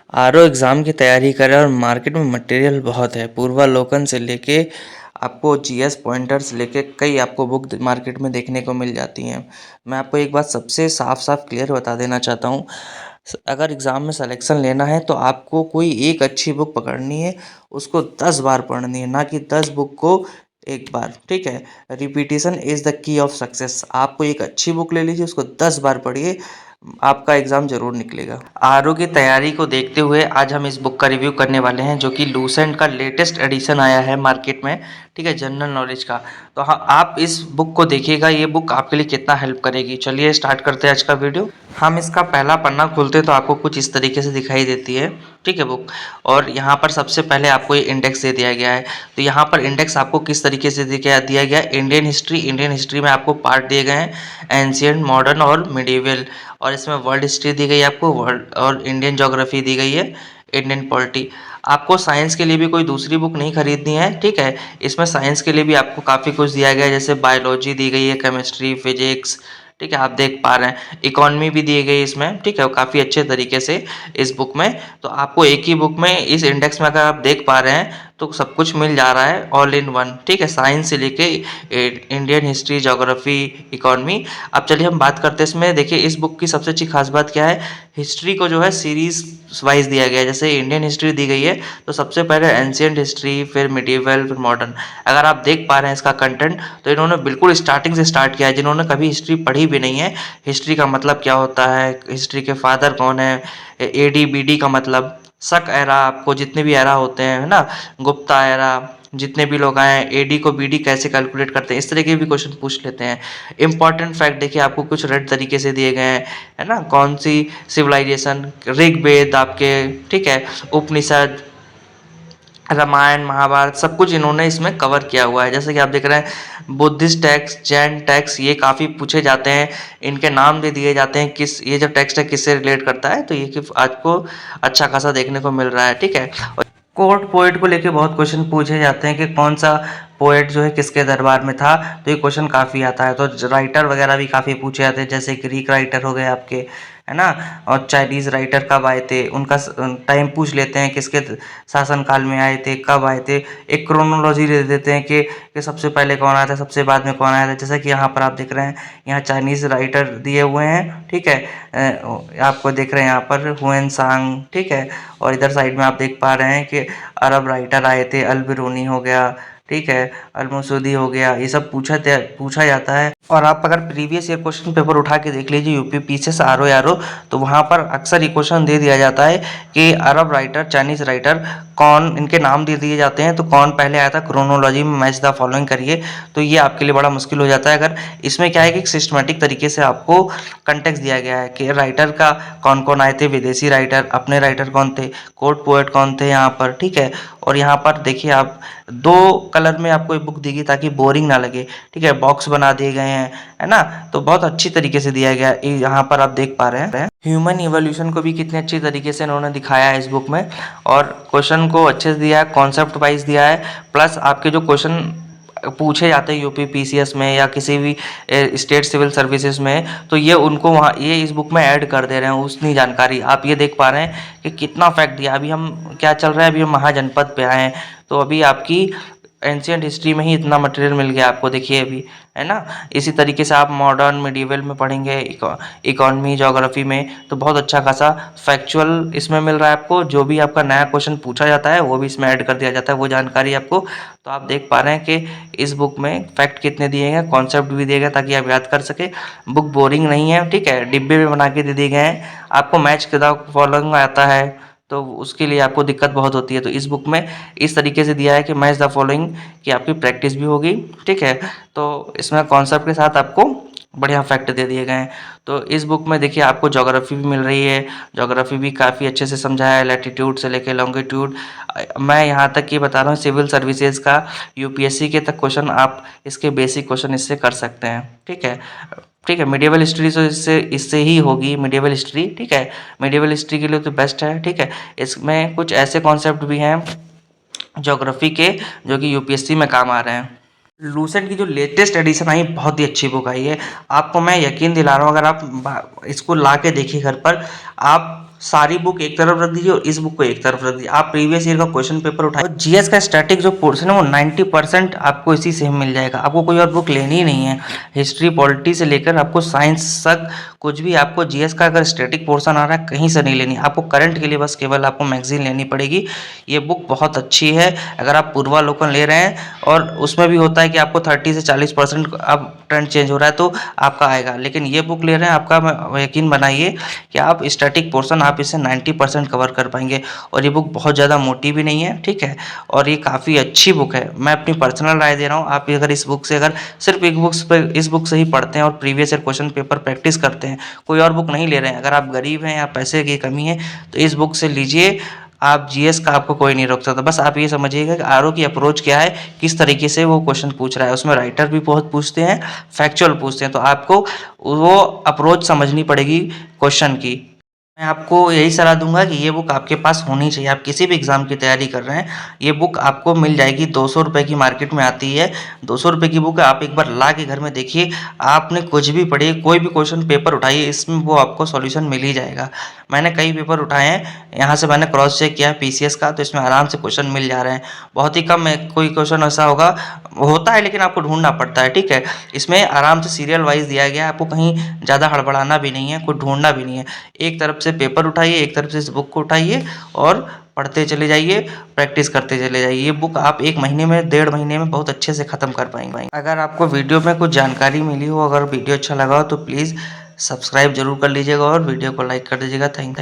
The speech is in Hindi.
आरओ एग्ज़ाम की तैयारी करें और मार्केट में मटेरियल बहुत है। पूर्वालोकन से लेके आपको जीएस पॉइंटर्स लेके कई आपको बुक मार्केट में देखने को मिल जाती हैं। मैं आपको एक बात सबसे साफ साफ क्लियर बता देना चाहता हूँ। अगर एग्ज़ाम में सिलेक्शन लेना है तो आपको कोई एक अच्छी बुक पकड़नी है, उसको 10 बार पढ़नी है, ना कि 10 बुक को एक बार। ठीक है, repetition is the key of success. आपको एक अच्छी बुक ले लीजिए, उसको 10 बार पढ़िए, आपका एग्ज़ाम ज़रूर निकलेगा। आरओ की तैयारी को देखते हुए आज हम इस बुक का रिव्यू करने वाले हैं, जो कि लूसेंट का लेटेस्ट एडिशन आया है मार्केट में। ठीक है, जनरल नॉलेज का। तो हाँ, आप इस बुक को देखिएगा, ये बुक आपके लिए कितना हेल्प करेगी। चलिए स्टार्ट करते हैं आज का वीडियो। हम इसका पहला पन्ना खोलते हैं तो आपको कुछ इस तरीके से दिखाई देती है। ठीक है बुक, और यहाँ पर सबसे पहले आपको ये इंडेक्स दे दिया गया है। तो यहाँ पर इंडेक्स आपको किस तरीके से दिया गया है, इंडियन हिस्ट्री में आपको पार्ट दिए गए हैं, एंशियंट, मॉडर्न और मिडिवल। और इसमें वर्ल्ड हिस्ट्री दी गई है आपको, वर्ल्ड और इंडियन ज्योग्राफी दी गई है, इंडियन पॉलिटी। आपको साइंस के लिए भी कोई दूसरी बुक नहीं खरीदनी है। ठीक है, इसमें साइंस के लिए भी आपको काफ़ी कुछ दिया गया है, जैसे बायोलॉजी दी गई है, केमिस्ट्री, फिजिक्स। ठीक है, आप देख पा रहे हैं, इकोनॉमी भी दी गई है इसमें। ठीक है, काफ़ी अच्छे तरीके से इस बुक में। तो आपको एक ही बुक में, इस इंडेक्स में अगर आप देख पा रहे हैं, तो सब कुछ मिल जा रहा है ऑल इन वन। ठीक है, साइंस से लेके इंडियन हिस्ट्री, ज्योग्राफी, इकोनॉमी। अब चलिए हम बात करते हैं इसमें। देखिए इस बुक की सबसे अच्छी खास बात क्या है, हिस्ट्री को जो है सीरीज वाइज दिया गया है। जैसे इंडियन हिस्ट्री दी गई है तो सबसे पहले एंशियंट हिस्ट्री, फिर मिडिवल, फिर मॉडर्न। अगर आप देख पा रहे हैं इसका कंटेंट, तो इन्होंने बिल्कुल स्टार्टिंग से स्टार्ट किया है। जिन्होंने कभी हिस्ट्री पढ़ी भी नहीं है, हिस्ट्री का मतलब क्या होता है, हिस्ट्री के फादर कौन है, एडी बीडी का मतलब, शक एरा, आपको जितने भी एरा होते हैं, है ना, गुप्ता एरा, जितने भी लोग आए हैं, एडी को बीडी कैसे कैलकुलेट करते हैं, इस तरह के भी क्वेश्चन पूछ लेते हैं। इंपॉर्टेंट फैक्ट देखिए आपको कुछ रेड तरीके से दिए गए हैं, है ना, कौन सी सिविलाइजेशन, ऋग्वेद आपके, ठीक है, उपनिषद, रामायण, महाभारत, सब कुछ इन्होंने इसमें कवर किया हुआ है। जैसे कि आप देख रहे हैं, बुद्धिस्ट टेक्स्ट, जैन टेक्स्ट, ये काफ़ी पूछे जाते हैं। इनके नाम भी दिए जाते हैं, किस, ये जो टेक्स्ट है किससे रिलेट करता है, तो ये कि आज को अच्छा खासा देखने को मिल रहा है। ठीक है, और कोर्ट पोएट को लेके बहुत क्वेश्चन पूछे जाते हैं कि कौन सा पोएट जो है किसके दरबार में था, तो ये क्वेश्चन काफ़ी आता है। तो राइटर वगैरह भी काफ़ी पूछे जाते हैं, जैसे ग्रीक राइटर हो गए आपके, है ना, और चाइनीज़ राइटर कब आए थे, उनका टाइम पूछ लेते हैं, किसके शासन काल में आए थे, कब आए थे। एक क्रोनोलॉजी दे देते हैं कि सबसे पहले कौन आया था, सबसे बाद में कौन आया था। जैसा कि यहाँ पर आप देख रहे हैं, यहाँ चाइनीज़ राइटर दिए हुए हैं। ठीक है, आपको देख रहे हैं यहाँ पर हुएन सांग। ठीक है, और इधर साइड में आप देख पा रहे हैं कि अरब राइटर आए थे, अल बिरूनी हो गया, ठीक है, अल मसूदी हो गया, ये सब पूछा जाता है। और आप अगर प्रीवियस ईयर क्वेश्चन पेपर उठा के देख लीजिए, यूपी पीसीएस आरओ, तो वहाँ पर अक्सर ये क्वेश्चन दे दिया जाता है कि अरब राइटर, चाइनीज़ राइटर कौन, इनके नाम दे दिए जाते हैं, तो कौन पहले आया था, क्रोनोलॉजी में मैच द फॉलोइंग करिए। तो ये आपके लिए बड़ा मुश्किल हो जाता है। अगर इसमें क्या है कि सिस्टमेटिक तरीके से आपको कंटेक्स्ट दिया गया है कि राइटर का कौन कौन आए थे, विदेशी राइटर, अपने राइटर कौन थे, कोर्ट पोएट कौन थे यहाँ पर। ठीक है, और यहाँ पर देखिए आप 2 कलर में आपको एक बुक देगी ताकि बोरिंग ना लगे। ठीक है, बॉक्स बना दिए गए हैं, है ना, तो बहुत अच्छी तरीके से दिया गया है। यहाँ पर आप देख पा रहे हैं ह्यूमन इवोल्यूशन को भी कितने अच्छी तरीके से इन्होंने दिखाया है इस बुक में, और क्वेश्चन को अच्छे से दिया है, कॉन्सेप्ट वाइज दिया है। प्लस आपके जो क्वेश्चन पूछे जाते हैं यूपी पीसीएस में या किसी भी स्टेट सिविल सर्विसेज में, तो ये उनको वहाँ ये इस बुक में ऐड कर दे रहे हैं उतनी जानकारी। आप ये देख पा रहे हैं कि कितना फैक्ट दिया। अभी हम क्या चल रहा है, अभी हम महाजनपद पे आए हैं, तो अभी आपकी एंशियंट हिस्ट्री में ही इतना मटेरियल मिल गया आपको, देखिए अभी, है ना। इसी तरीके से आप मॉडर्न, मिडिवल में पढ़ेंगे, इकोनॉमी, ज्योग्राफी में, तो बहुत अच्छा खासा फैक्चुअल इसमें मिल रहा है आपको। जो भी आपका नया क्वेश्चन पूछा जाता है वो भी इसमें ऐड कर दिया जाता है, वो जानकारी आपको। तो आप देख पा रहे हैं कि इस बुक में फैक्ट कितने दिए गए, कॉन्सेप्ट भी दिए गए ताकि आप याद कर सके। बुक बोरिंग नहीं है। ठीक है, डिब्बे में बना के दे दिए गए हैं। आपको मैच द फॉलोइंग आता है तो उसके लिए आपको दिक्कत बहुत होती है, तो इस बुक में इस तरीके से दिया है कि मैच द फॉलोइंग, कि आपकी प्रैक्टिस भी होगी। ठीक है, तो इसमें कॉन्सेप्ट के साथ आपको बढ़िया फैक्ट दे दिए गए हैं। तो इस बुक में देखिए आपको ज्योग्राफी भी मिल रही है, ज्योग्राफी भी काफ़ी अच्छे से समझाया है, लैटिट्यूड से लेके लॉन्गिट्यूड। मैं यहाँ तक ये बता रहा हूँ, सिविल सर्विसेज का यूपीएससी के तक क्वेश्चन आप इसके बेसिक क्वेश्चन इससे कर सकते हैं। ठीक है, ठीक है, मिडिवल हिस्ट्री तो इससे इससे ही होगी मिडिवल हिस्ट्री। ठीक है, मिडिवल हिस्ट्री के लिए तो बेस्ट है। ठीक है, इसमें कुछ ऐसे कॉन्सेप्ट भी हैं ज्योग्राफी के जो कि यूपीएससी में काम आ रहे हैं। लूसेंट की जो लेटेस्ट एडिशन आई, बहुत ही अच्छी बुक आई है। आपको मैं यकीन दिला रहा हूँ, अगर आप इसको ला के देखिए घर पर, आप सारी बुक एक तरफ रख दीजिए और इस बुक को एक तरफ रख दीजिए। आप प्रीवियस ईयर का क्वेश्चन पेपर उठाइए और जीएस का स्टैटिक जो पोर्शन है वो 90% आपको इसी से मिल जाएगा। आपको कोई और बुक लेनी ही नहीं है। हिस्ट्री पॉलिटी से लेकर आपको साइंस तक कुछ भी आपको जीएस का अगर स्टैटिक पोर्शन आ रहा है कहीं से नहीं लेनी, आपको करंट के लिए बस केवल आपको मैगजीन लेनी पड़ेगी। ये बुक बहुत अच्छी है। अगर आप पूर्वालोकन ले रहे हैं और उसमें भी होता है कि आपको 30 से 40% अब ट्रेंड चेंज हो रहा है तो आपका आएगा, लेकिन ये बुक ले रहे हैं आपका यकीन बनाइए कि आप स्टैटिक पोर्शन आप इसे 90% कवर कर पाएंगे। और ये बुक बहुत ज़्यादा मोटी भी नहीं है, ठीक है, और ये काफ़ी अच्छी बुक है। मैं अपनी पर्सनल राय दे रहा हूँ। आप अगर इस बुक से अगर सिर्फ एक बुक्स पर इस बुक से ही पढ़ते हैं और previous year question paper practice करते हैं, कोई और बुक नहीं ले रहे हैं, अगर आप गरीब हैं या पैसे की कमी है तो इस बुक से लीजिए। आप जीएस का आपको कोई नहीं रोक सकता। बस आप ये समझिएगा कि आरओ की अप्रोच क्या है, किस तरीके से वो क्वेश्चन पूछ रहा है। उसमें राइटर भी बहुत पूछते हैं, फैक्चुअल पूछते हैं, तो आपको वो अप्रोच समझनी पड़ेगी क्वेश्चन की। मैं आपको यही सलाह दूंगा कि ये बुक आपके पास होनी चाहिए। आप किसी भी एग्ज़ाम की तैयारी कर रहे हैं, ये बुक आपको मिल जाएगी। 200 रुपये की मार्केट में आती है। 200 रुपये की बुक है, आप एक बार ला के घर में देखिए। आपने कुछ भी पढ़ी, कोई भी क्वेश्चन पेपर उठाइए, इसमें वो आपको सॉल्यूशन मिल ही जाएगा। मैंने कई पेपर उठाए हैं, यहाँ से मैंने क्रॉस चेक किया पीसीएस का, तो इसमें आराम से क्वेश्चन मिल जा रहे हैं। बहुत ही कम है कोई क्वेश्चन ऐसा होता है, लेकिन आपको ढूंढना पड़ता है, ठीक है। इसमें आराम से सीरियल वाइज दिया गया है, आपको कहीं ज़्यादा हड़बड़ाना भी नहीं है, कोई ढूंढना भी नहीं है। एक तरफ से पेपर उठाइए, एक तरफ से इस बुक को उठाइए और पढ़ते चले जाइए, प्रैक्टिस करते चले जाइए। ये बुक आप 1 महीने में, 1.5 महीने में बहुत अच्छे से ख़त्म कर पाएंगे। अगर आपको वीडियो में कुछ जानकारी मिली हो, अगर वीडियो अच्छा लगा हो तो प्लीज़ सब्सक्राइब जरूर कर लीजिएगा और वीडियो को लाइक कर दीजिएगा। थैंक